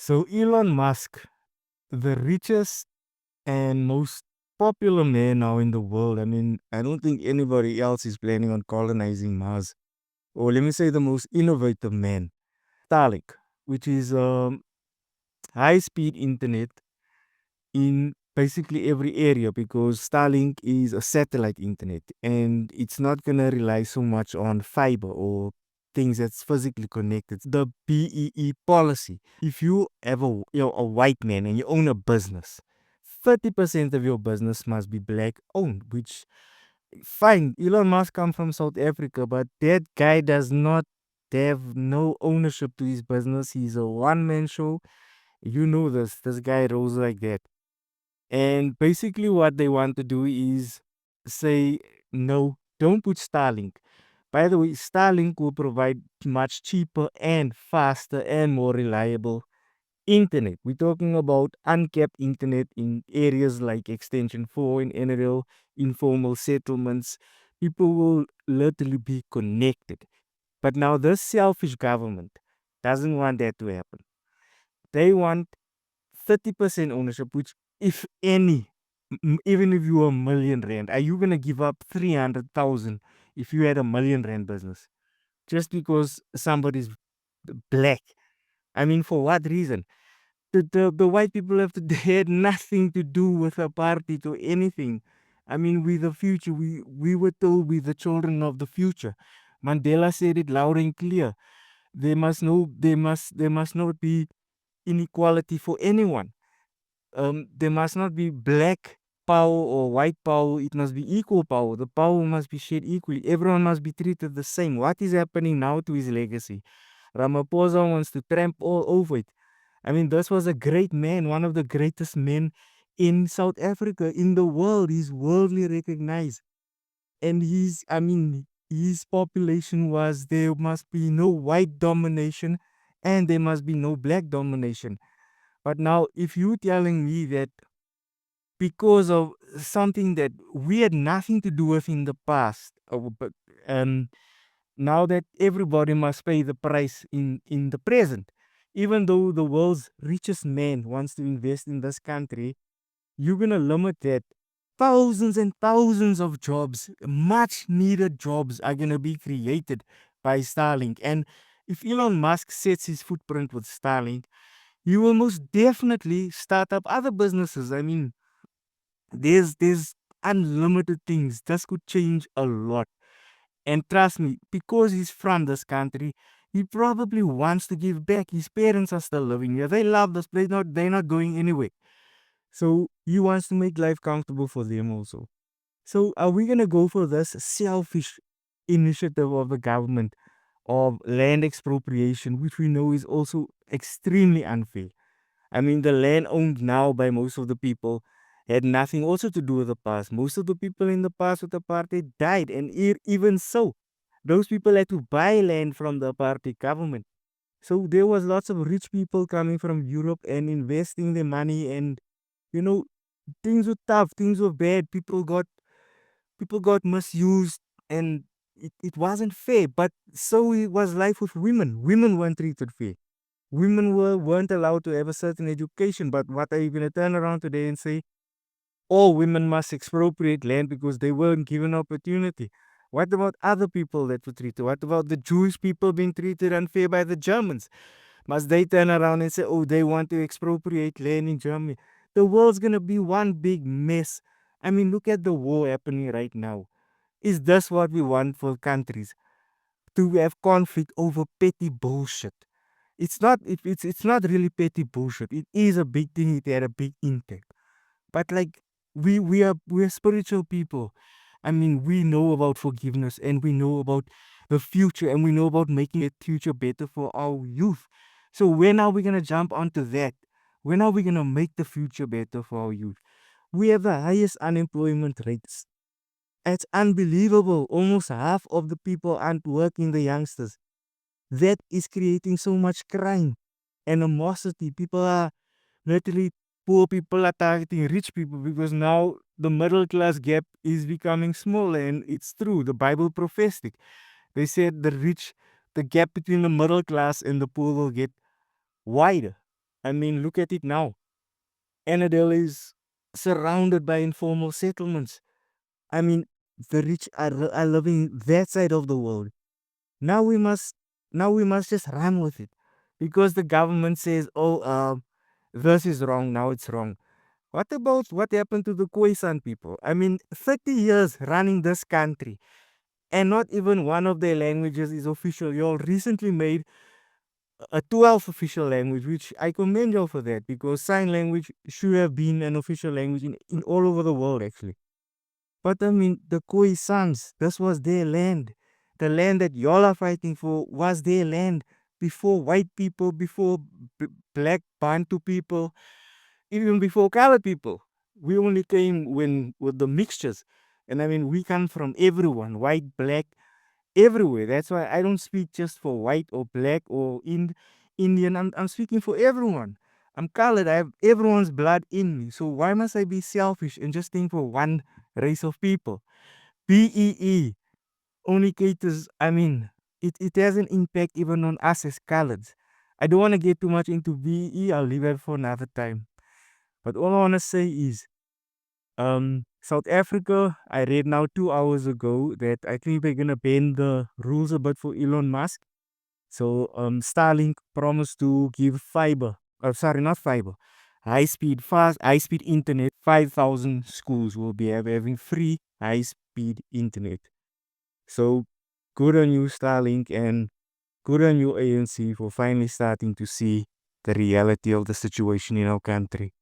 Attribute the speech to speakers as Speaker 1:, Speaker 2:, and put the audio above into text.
Speaker 1: So Elon Musk, the richest and most popular man now in the world. I mean, I don't think anybody else is planning on colonizing Mars. Or let me say the most innovative man, Starlink, which is high speed internet in basically every area because Starlink is a satellite internet and it's not going to rely so much on fiber or things that's physically connected. The BEE policy. If you have a white man and you own a business, 30% of your business must be black owned, which fine. Elon Musk come from South Africa, but that guy does not have no ownership to his business. He's a one man show. You know this. This guy rolls like that. And basically, what they want to do is say, no, don't put Starlink. By the way, Starlink will provide much cheaper and faster and more reliable internet. We're talking about uncapped internet in areas like Extension 4 in NRL, informal settlements. People will literally be connected. But now, this selfish government doesn't want that to happen. They want 30% ownership, which, if any, even if you are a 1 million rand, are you going to give up 300,000 if you had a 1 million rand business just because somebody's black? I mean, for what reason? The white people have to, they had nothing to do with a party to anything. I mean, we the future. We were told we the children of the future. Mandela said it loud and clear. There must not be inequality for anyone. There must not be black power or white power. It must be equal power. The power must be shared equally. Everyone must be treated the same. What is happening now to his legacy? Ramaphosa wants to tramp all over it. I mean, this was a great man, one of the greatest men in South Africa, in the world. He's worldly recognized. And his population was, there must be no white domination and there must be no black domination. But now, if you're telling me that because of something that we had nothing to do with in the past, but um, now that everybody must pay the price in the present, even though the world's richest man wants to invest in this country, you're going to limit that. Thousands and thousands of jobs, much needed jobs, are going to be created by Starlink. And if Elon Musk sets his footprint with Starlink, you will most definitely start up other businesses. I mean, there's unlimited things. This could change a lot. And trust me, because he's from this country, he probably wants to give back. His parents are still living here. They love this place. They're not going anywhere. So he wants to make life comfortable for them also. So are we gonna go for this selfish initiative of the government of land expropriation, which we know is also extremely unfair? I mean, the land owned now by most of the people had nothing also to do with the past. Most of the people in the past with the apartheid died, and even so, those people had to buy land from the apartheid government. So there was lots of rich people coming from Europe and investing their money, and you know, things were tough, things were bad. People got misused, and it wasn't fair. But so it was life with women. Women weren't treated fair. Women weren't allowed to have a certain education. But what are you going to turn around today and say, all women must expropriate land because they weren't given opportunity? What about other people that were treated? What about the Jewish people being treated unfair by the Germans? Must they turn around and say, oh, they want to expropriate land in Germany? The world's going to be one big mess. I mean, look at the war happening right now. Is this what we want for countries? To have conflict over petty bullshit? It's not really petty bullshit. It is a big thing. It had a big impact. But like, we are spiritual people. I mean, we know about forgiveness and we know about the future and we know about making the future better for our youth. So when are we gonna jump onto that? When are we gonna make the future better for our youth? We have the highest unemployment rates. It's unbelievable. Almost half of the people aren't working, the youngsters. That is creating so much crime, animosity. People are literally, poor people are targeting rich people because now the middle class gap is becoming smaller. And it's true. The Bible professed it. They said the gap between the middle class and the poor will get wider. I mean, look at it now. Annandale is surrounded by informal settlements. I mean, the rich are living that side of the world. Now we must now we must just run with it because the government says, "Oh, this is wrong. Now it's wrong." What about what happened to the Khoisan people? I mean, 30 years running this country, and not even one of their languages is official. You all recently made a 12th official language, which I commend you all for that because sign language should have been an official language in all over the world, actually. But I mean, the Khoisans, this was their land. The land that y'all are fighting for was their land before white people, before black Bantu people, even before colored people. We only came when with the mixtures. And I mean, we come from everyone, white, black, everywhere. That's why I don't speak just for white or black or Indian. I'm speaking for everyone. I'm colored. I have everyone's blood in me. So why must I be selfish and just think for one race of people? BEE only caters, I mean, it has an impact even on us as coloreds. I don't want to get too much into BEE. I'll leave that for another time. But all I want to say is South Africa, I read now 2 hours ago that I think they're gonna bend the rules a bit for Elon Musk. So Starlink promised to give fiber. Sorry, not fiber. High speed internet. 5,000 schools will be having free high speed internet. So good on you, Starlink, and good on you, ANC, for finally starting to see the reality of the situation in our country.